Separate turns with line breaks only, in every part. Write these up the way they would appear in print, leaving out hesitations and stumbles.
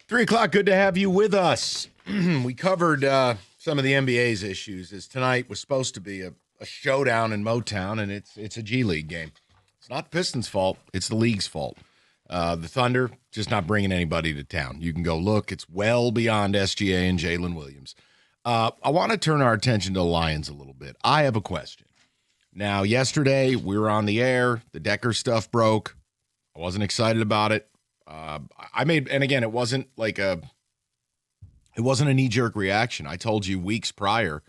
3 o'clock, good to have you with us. We covered some of the NBA's issues, as tonight was supposed to be a showdown in Motown, and it's a G League game. It's not the Pistons' fault. It's the league's fault. The Thunder just not bringing anybody to town. You can go look. It's well beyond SGA and Jalen Williams. I want to turn our attention to the Lions a little bit. I have a question. Now, yesterday, we were on the air. The Decker stuff broke. I wasn't excited about it. And again, it wasn't a knee-jerk reaction. I told you weeks prior,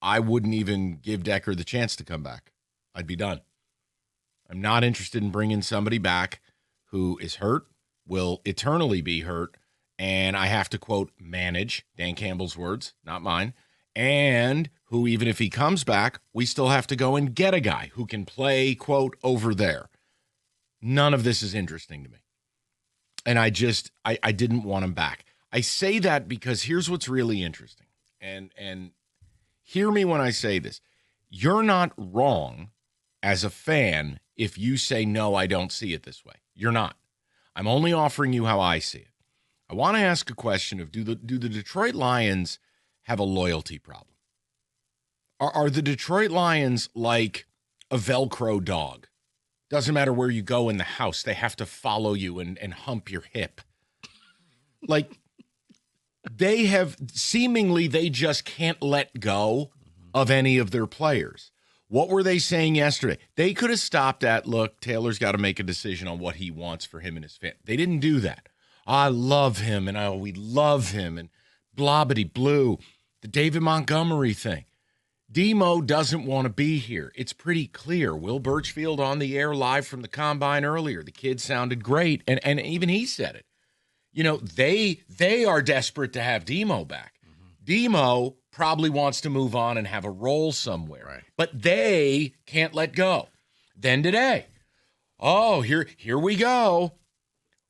I wouldn't even give Decker the chance to come back. I'd be done. I'm not interested in bringing somebody back who is hurt, will eternally be hurt, and I have to, quote, manage, Dan Campbell's words, not mine, and who, even if he comes back, we still have to go and get a guy who can play, quote, over there. None of this is interesting to me. And I didn't want him back. I say that because here's what's really interesting. And hear me when I say this. You're not wrong as a fan if you say, no, I don't see it this way. You're not. I'm only offering you how I see it. I want to ask a question of, do the Detroit Lions have a loyalty problem? Are the Detroit Lions like a Velcro dog? Doesn't matter where you go in the house, they have to follow you and hump your hip. Like, they just can't let go of any of their players. What were they saying yesterday? They could have stopped at, look, Taylor's got to make a decision on what he wants for him and his family. They didn't do that. I love him, and we love him, and blobbity blue. The David Montgomery thing. Demo doesn't want to be here. It's pretty clear. Will Birchfield on the air live from the combine earlier. The kid sounded great, and even he said it. You know, they are desperate to have Demo back. Mm-hmm. Demo probably wants to move on and have a role somewhere. Right. But they can't let go. Then today, here we go.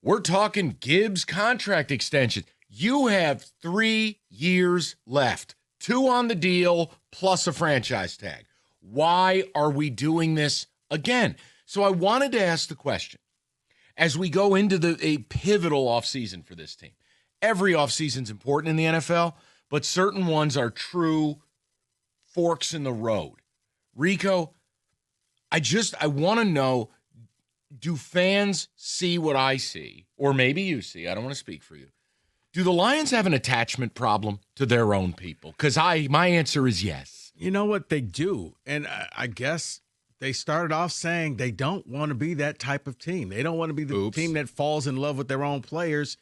We're talking Gibbs contract extension. You have 3 years left. 2 on the deal, plus a franchise tag. Why are we doing this again? So I wanted to ask the question, as we go into a pivotal offseason for this team. Every offseason is important in the NFL, but certain ones are true forks in the road. Rico, I want to know, do fans see what I see? Or maybe you see. I don't want to speak for you. Do the Lions have an attachment problem to their own people? Because my answer is yes.
You know what? They do. And I guess they started off saying they don't want to be that type of team. They don't want to be the team that falls in love with their own players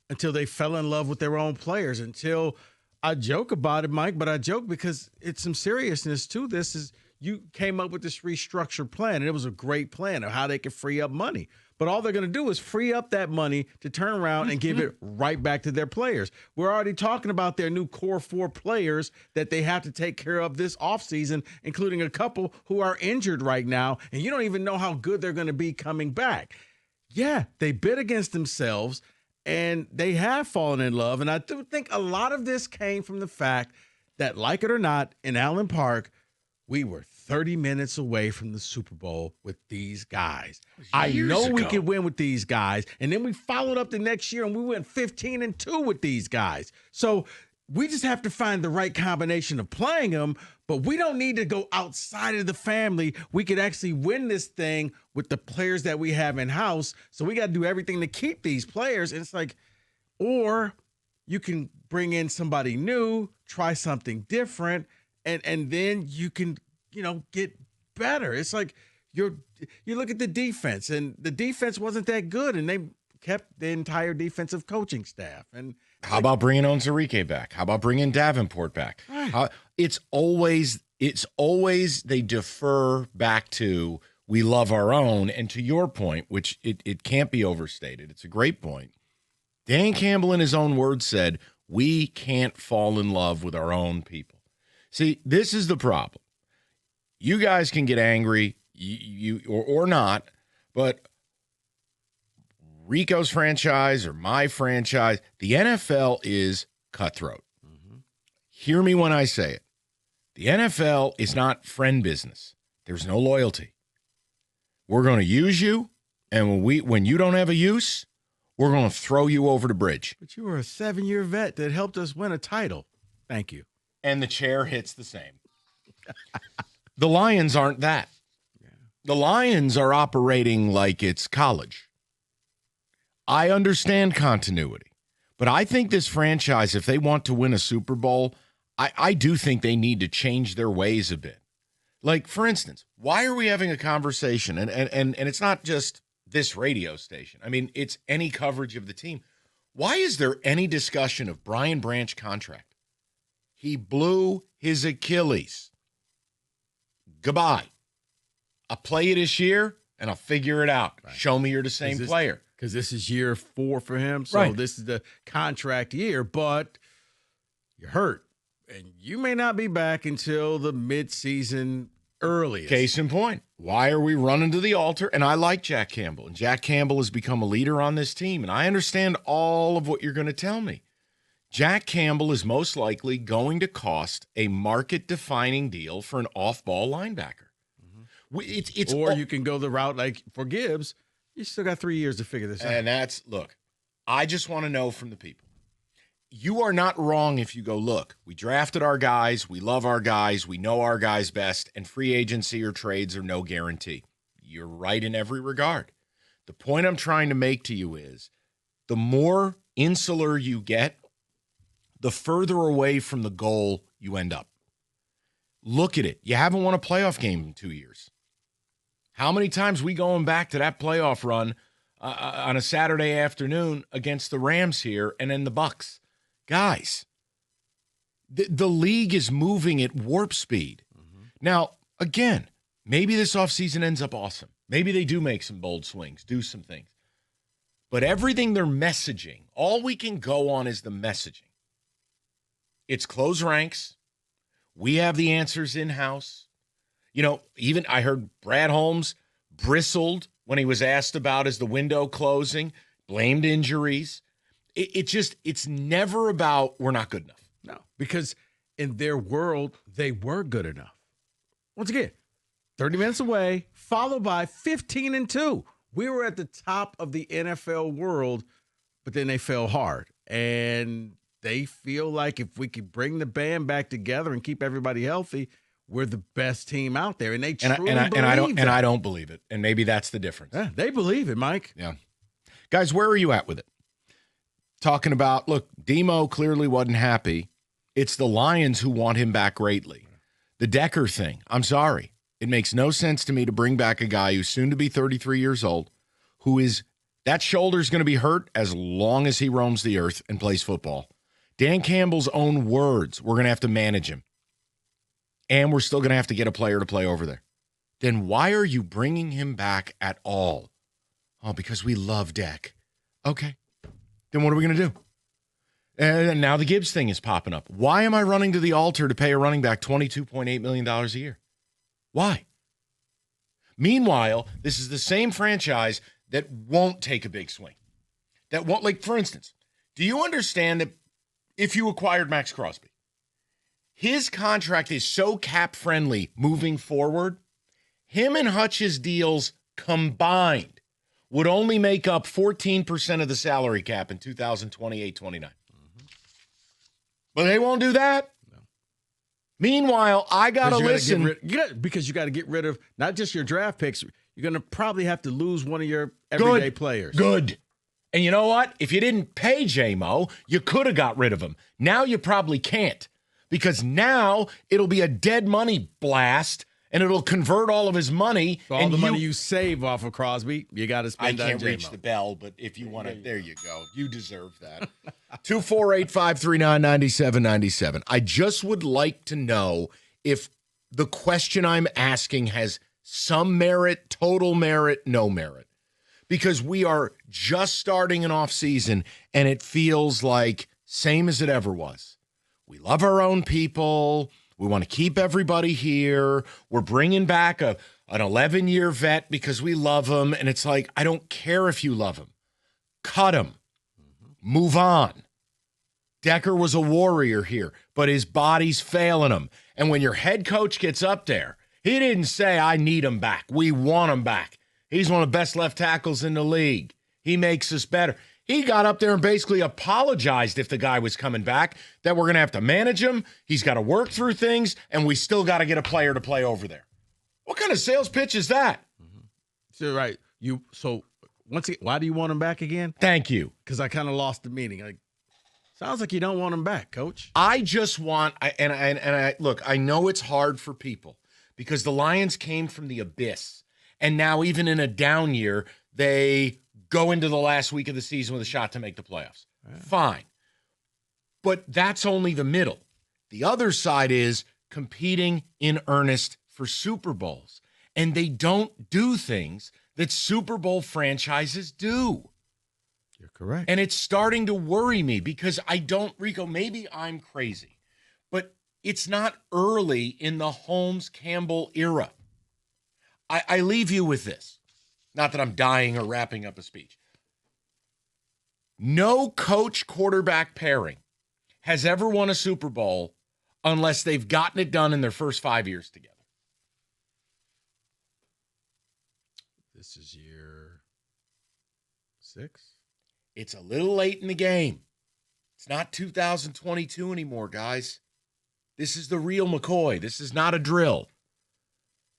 until they fell in love with their own players. Until I joke about it, Mike, but I joke because it's some seriousness to this. Is you came up with this restructured plan, and it was a great plan of how they could free up money. But all they're going to do is free up that money to turn around and give it right back to their players. We're already talking about their new core 4 players that they have to take care of this offseason, including a couple who are injured right now, and you don't even know how good they're going to be coming back. Yeah, they bid against themselves, and they have fallen in love. And I do think a lot of this came from the fact that, like it or not, in Allen Park, we were 30 minutes away from the Super Bowl with these guys. I know we could win with these guys. And then we followed up the next year and we went 15-2 with these guys. So we just have to find the right combination of playing them, but we don't need to go outside of the family. We could actually win this thing with the players that we have in-house. So we got to do everything to keep these players. And it's like, or you can bring in somebody new, try something different, and then you can, get better. It's like you look at the defense, and the defense wasn't that good, and they kept the entire defensive coaching staff. And
how about bringing Onwuzurike back? How about bringing Davenport back? Right. It's always they defer back to, we love our own. And to your point, which it can't be overstated, it's a great point. Dan Campbell, in his own words, said, we can't fall in love with our own people. See, this is the problem. You guys can get angry, or not, but Rico's franchise or my franchise, the NFL is cutthroat. Mm-hmm. Hear me when I say it. The NFL is not friend business. There's no loyalty. We're going to use you, and when you don't have a use, we're going to throw you over the bridge.
But you were a 7-year vet that helped us win a title. Thank you.
And the chair hits the same. The Lions aren't that. Yeah. The Lions are operating like it's college. I understand continuity, but I think this franchise, if they want to win a Super Bowl, I do think they need to change their ways a bit. Like, for instance, why are we having a conversation? And it's not just this radio station. I mean, it's any coverage of the team. Why is there any discussion of Brian Branch contract? He blew his Achilles. Goodbye. I'll play you this year, and I'll figure it out. Right. Show me you're the same player.
Because this is year 4 for him, so right. This is the contract year, but you're hurt. And you may not be back until the midseason earliest.
Case in point. Why are we running to the altar? And I like Jack Campbell. And Jack Campbell has become a leader on this team. And I understand all of what you're going to tell me. Jack Campbell is most likely going to cost a market-defining deal for an off-ball linebacker.
Mm-hmm. You can go the route like for Gibbs. You still got 3 years to figure this out.
And look, I just want to know from the people. You are not wrong if you go, look, we drafted our guys, we love our guys, we know our guys best, and free agency or trades are no guarantee. You're right in every regard. The point I'm trying to make to you is the more insular you get, the further away from the goal you end up. Look at it. You haven't won a playoff game in 2 years. How many times we going back to that playoff run on a Saturday afternoon against the Rams here and then the Bucs? Guys, the league is moving at warp speed. Mm-hmm. Now, again, maybe this offseason ends up awesome. Maybe they do make some bold swings, do some things. But everything they're messaging, all we can go on is the messaging. It's close ranks. We have the answers in-house. You know, even I heard Brad Holmes bristled when he was asked about is the window closing, blamed injuries. It's never about we're not good enough.
No, because in their world, they were good enough. Once again, 30 minutes away, followed by 15-2. We were at the top of the NFL world, but then they fell hard. And they feel like if we could bring the band back together and keep everybody healthy, we're the best team out there. And they truly believe it.
And I don't believe it. And maybe that's the difference.
Yeah, they believe it, Mike.
Yeah. Guys, where are you at with it? Talking about, look, Demo clearly wasn't happy. It's the Lions who want him back greatly. The Decker thing, I'm sorry. It makes no sense to me to bring back a guy who's soon to be 33 years old, that shoulder's going to be hurt as long as he roams the earth and plays football. Dan Campbell's own words, we're going to have to manage him. And we're still going to have to get a player to play over there. Then why are you bringing him back at all? Oh, because we love Deck. Okay. Then what are we going to do? And now the Gibbs thing is popping up. Why am I running to the altar to pay a running back $22.8 million a year? Why? Meanwhile, this is the same franchise that won't take a big swing. That won't, like, for instance, do you understand that if you acquired Max Crosby, his contract is so cap-friendly moving forward, him and Hutch's deals combined would only make up 14% of the salary cap in 2028-29. Mm-hmm. But they won't do that. No. Meanwhile, I got to listen.
Because you got to get rid of not just your draft picks. You're going to probably have to lose one of your everyday players.
Good. And you know what? If you didn't pay J-Mo, you could have got rid of him. Now you probably can't. Because now it'll be a dead money blast, and it'll convert all of his money.
So all the money you save off of Crosby, you got to spend on J-Mo.
I can't reach the bell, but if you want to, there you go. You deserve that. 248-539-9797. I just would like to know if the question I'm asking has some merit, total merit, no merit. Because we are just starting an offseason, and it feels like same as it ever was. We love our own people. We want to keep everybody here. We're bringing back an 11-year vet because we love him. And it's like, I don't care if you love him. Cut him. Move on. Decker was a warrior here, but his body's failing him. And when your head coach gets up there, he didn't say, I need him back. We want him back. He's one of the best left tackles in the league. He makes us better. He got up there and basically apologized if the guy was coming back, that we're going to have to manage him. He's got to work through things, and we still got to get a player to play over there. What kind of sales pitch is that?
So, right. Why do you want him back again?
Thank you.
Because I kind of lost the meaning. Like, sounds like you don't want him back, Coach.
I just want, look, I know it's hard for people because the Lions came from the abyss. And now even in a down year, they go into the last week of the season with a shot to make the playoffs. Yeah. Fine. But that's only the middle. The other side is competing in earnest for Super Bowls. And they don't do things that Super Bowl franchises do.
You're correct.
And it's starting to worry me because Rico, maybe I'm crazy, but it's not early in the Holmes-Campbell era. I leave you with this. Not that I'm dying or wrapping up a speech. No coach-quarterback pairing has ever won a Super Bowl unless they've gotten it done in their first 5 years together.
This is year 6.
It's a little late in the game. It's not 2022 anymore, guys. This is the real McCoy. This is not a drill.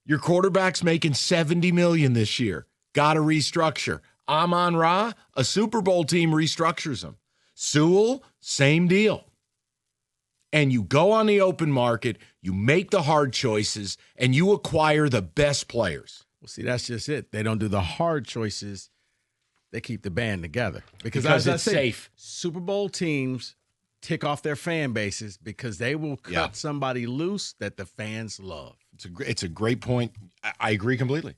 Your quarterback's making $70 million this year. Got to restructure. Amon-Ra, a Super Bowl team restructures him. Sewell, same deal. And you go on the open market, you make the hard choices, and you acquire the best players.
Well, see, that's just it. They don't do the hard choices. They keep the band together. Because
it's safe.
Super Bowl teams tick off their fan bases because they will cut somebody loose that the fans love.
It's a great point. I agree completely.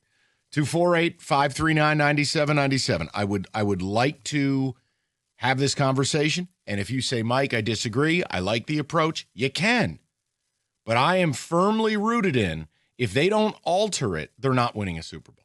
248-539-9797. I would like to have this conversation. And if you say, Mike, I disagree, I like the approach, you can. But I am firmly rooted in, if they don't alter it, they're not winning a Super Bowl.